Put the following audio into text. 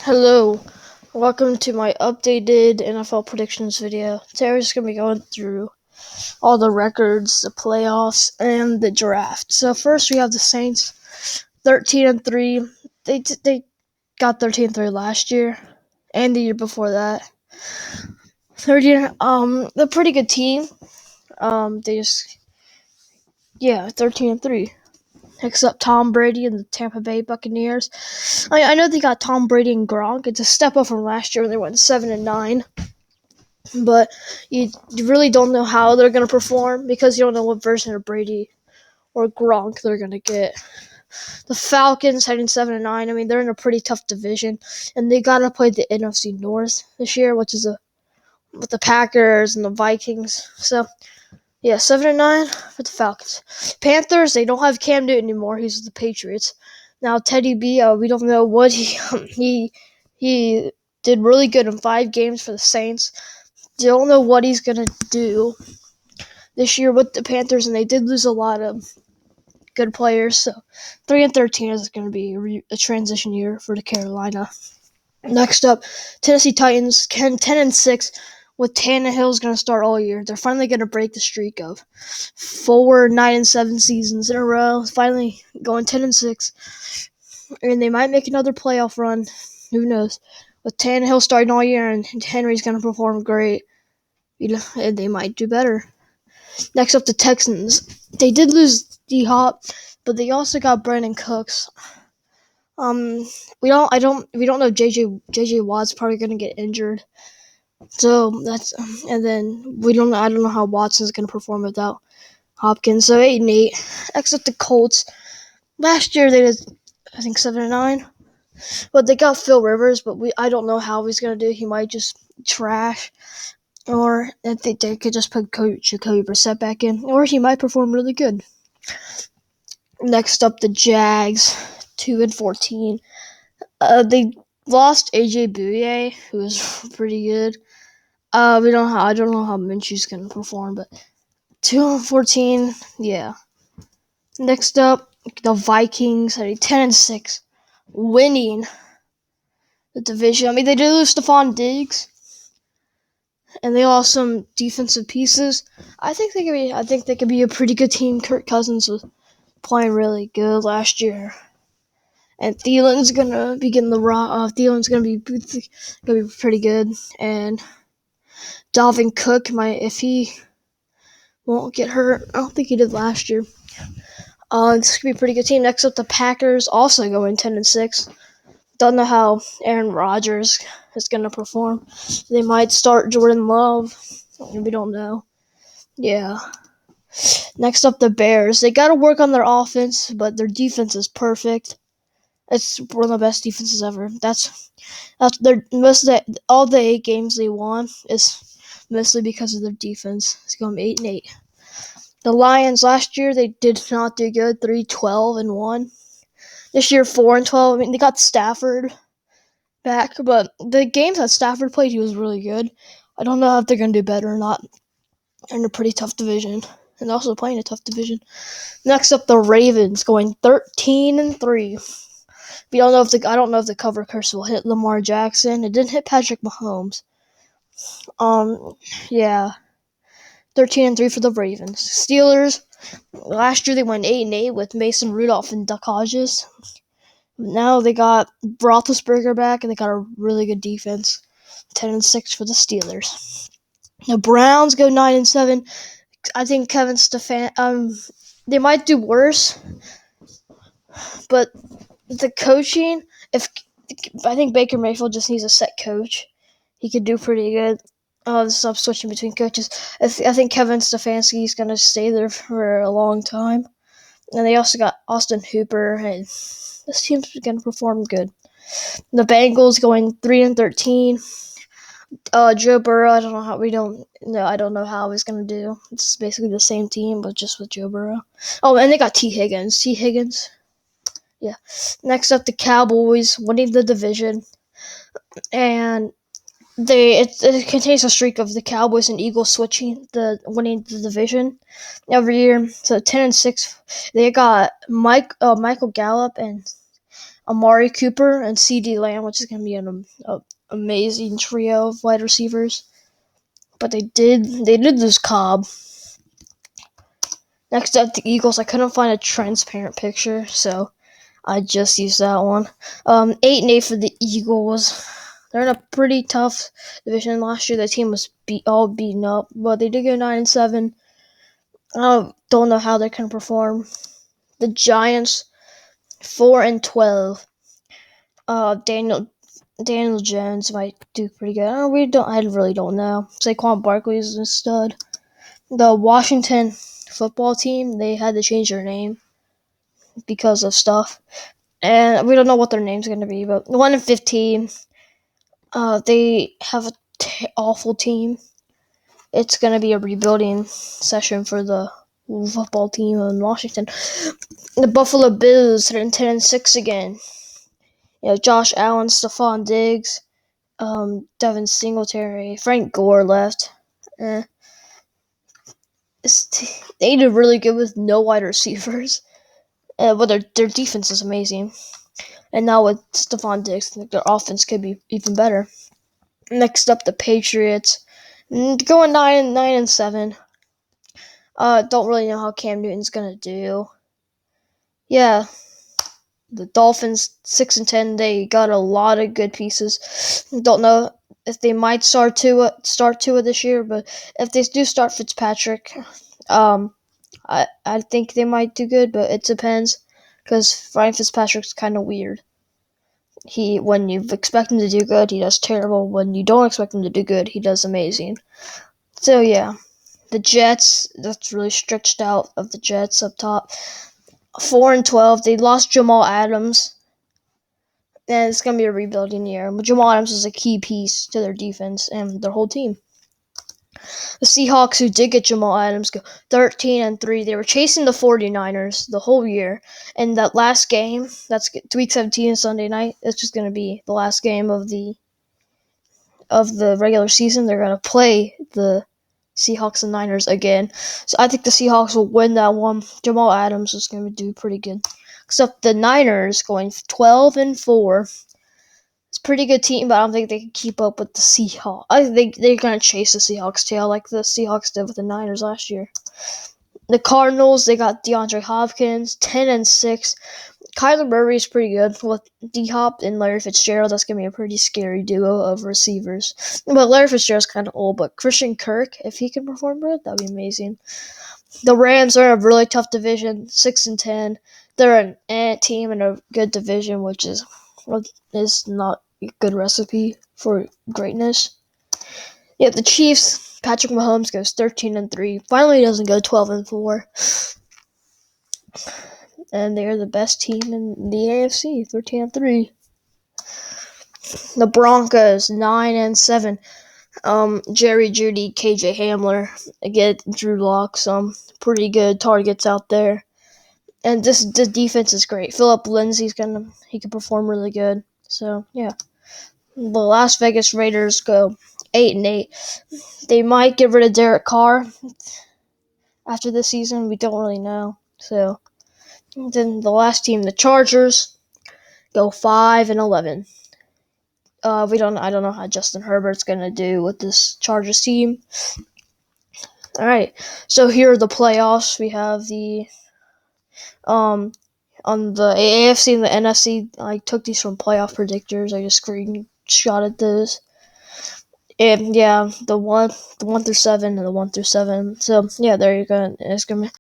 Hello, welcome to my updated NFL predictions video. Today we're just going to be going through all the records, the playoffs, and the draft. So first we have the Saints, 13-3. They got 13-3 last year and the year before that. 13, they're a pretty good team. 13-3. Next up, Tom Brady and the Tampa Bay Buccaneers. I know they got Tom Brady and Gronk. It's a step up from last year when they went 7-9. But you really don't know how they're going to perform because you don't know what version of Brady or Gronk they're going to get. The Falcons heading 7-9. I mean, they're in a pretty tough division, and they got to play the NFC North this year, which is with the Packers and the Vikings. So, yeah, 7-9 for the Falcons. Panthers, they don't have Cam Newton anymore. He's with the Patriots. Now, Teddy B, we don't know what he did really good in 5 games for the Saints. Don't know what he's going to do this year with the Panthers, and they did lose a lot of good players. So 3-13 is going to be a transition year for the Carolina. Next up, Tennessee Titans, 10-6, with Tannehill's going to start all year. They're finally going to break the streak of 4 9-7 seasons in a row. Finally going 10-6, and they might make another playoff run. Who knows? With Tannehill starting all year, and Henry's going to perform great. They might do better. Next up, the Texans. They did lose D-Hop, but they also got Brandon Cooks. We don't know JJ Watt's probably gonna get injured. So and then I don't know how Watson's gonna perform without Hopkins. So 8-8. Next up, the Colts. Last year they did, I think, 7-9. But they got Phil Rivers, but I don't know how he's gonna do. He might just trash. Or I think they could just put Jacoby Brissett back in. Or he might perform really good. Next up, the Jags, 2-14. They lost AJ Bouye, who was pretty good. I don't know how Minshew's gonna perform, but 2-14, yeah. Next up, the Vikings, 10-6, winning the division. I mean, they did lose Stephon Diggs, and they lost some defensive pieces. I think they could be a pretty good team. Kirk Cousins was playing really good last year, and Thielen's gonna be getting the raw. Thielen's gonna be pretty good, and Dalvin Cook if he won't get hurt. I don't think he did last year. This could be a pretty good team. Next up, the Packers, also going 10-6. Don't know how Aaron Rodgers is gonna perform. They might start Jordan Love. We don't know. Yeah. Next up, the Bears. They got to work on their offense, but their defense is perfect. It's one of the best defenses ever. That's their all the 8 games they won is mostly because of their defense. It's going 8-8. The Lions last year they did not do good. 3-12-1. This year 4-12. I mean, they got Stafford back, but the games that Stafford played, he was really good. I don't know if they're gonna do better or not. They're in a pretty tough division, and also playing a tough division. Next up, the Ravens, going 13-3. I don't know if the cover curse will hit Lamar Jackson. It didn't hit Patrick Mahomes. Yeah. 13-3 for the Ravens. Steelers, last year they went 8-8 with Mason Rudolph and Duck Hodges. Now they got Roethlisberger back, and they got a really good defense. 10-6 for the Steelers. The Browns go 9-7. I think Kevin Stefanski, they might do worse, but the coaching, I think Baker Mayfield just needs a set coach. He could do pretty good. Stop switching between coaches. I think Kevin Stefanski is going to stay there for a long time. And they also got Austin Hooper, and this team's going to perform good. The Bengals going 3-13. Joe Burrow, I don't know how he's going to do. It's basically the same team, but just with Joe Burrow. Oh, and they got T. Higgins. Yeah. Next up, the Cowboys winning the division. And it contains a streak of the Cowboys and Eagles winning the division every year. So 10-6. They got Michael Gallup and Amari Cooper and CeeDee Lamb, which is going to be an amazing trio of wide receivers. But they did lose Cobb. Next up, the Eagles. I couldn't find a transparent picture, so I just used that one. 8-8 for the Eagles. They're in a pretty tough division. Last year, the team was all beaten up, but they did go 9-7. I don't know how they can perform. The Giants, 4-12. Daniel Jones might do pretty good. I really don't know. Saquon Barkley is a stud. The Washington football team, they had to change their name because of stuff, and we don't know what their name's going to be. But 1-15. They have a awful team. It's going to be a rebuilding session for the football team in Washington. The Buffalo Bills are 10-6 again. Josh Allen, Stephon Diggs, Devin Singletary, Frank Gore left. They did really good with no wide receivers. But their defense is amazing. And now with Stephon Diggs, I think their offense could be even better. Next up, the Patriots. Going 9-7. Don't really know how Cam Newton's gonna do. Yeah. The Dolphins 6-10. They got a lot of good pieces. Don't know if they might start Tua this year, but if they do start Fitzpatrick, I think they might do good, but it depends, because Ryan Fitzpatrick's kind of weird. When you expect him to do good, he does terrible. When you don't expect him to do good, he does amazing. So yeah, the Jets, that's really stretched out of the Jets up top. 4-12. They lost Jamal Adams, and it's gonna be a rebuilding year. But Jamal Adams is a key piece to their defense and their whole team. The Seahawks, who did get Jamal Adams, go 13-3. They were chasing the 49ers the whole year. And that last game, that's Week 17 Sunday night, it's just going to be the last game of the regular season. They're going to play the Seahawks and Niners again. So I think the Seahawks will win that one. Jamal Adams is going to do pretty good. Except the Niners going 12-4. It's a pretty good team, but I don't think they can keep up with the Seahawks. I think they're going to chase the Seahawks' tail like the Seahawks did with the Niners last year. The Cardinals, they got DeAndre Hopkins, 10-6. Kyler Murray is pretty good with D-Hop and Larry Fitzgerald. That's going to be a pretty scary duo of receivers. But Larry Fitzgerald's kind of old, but Christian Kirk, if he can perform good, that would be amazing. The Rams are in a really tough division, 6-10. They're an ant team in a good division, which is not a good recipe for greatness. Yeah, the Chiefs, Patrick Mahomes goes 13-3. Finally, he doesn't go 12-4. And they're the best team in the AFC, 13-3. The Broncos, 9-7. Jerry Jeudy, KJ Hamler, again, Drew Lock, some pretty good targets out there. And the defense is great. Phillip Lindsay's he can perform really good. So yeah, the Las Vegas Raiders go 8-8. They might get rid of Derek Carr after this season. We don't really know. So then the last team, the Chargers, go 5-11. I don't know how Justin Herbert's gonna do with this Chargers team. All right, so here are the playoffs. We have the on the AFC and the NFC. I took these from playoff predictors. I just screenshotted those. And yeah, the 1 through 7 and the 1 through 7. So yeah, there you go. It's gonna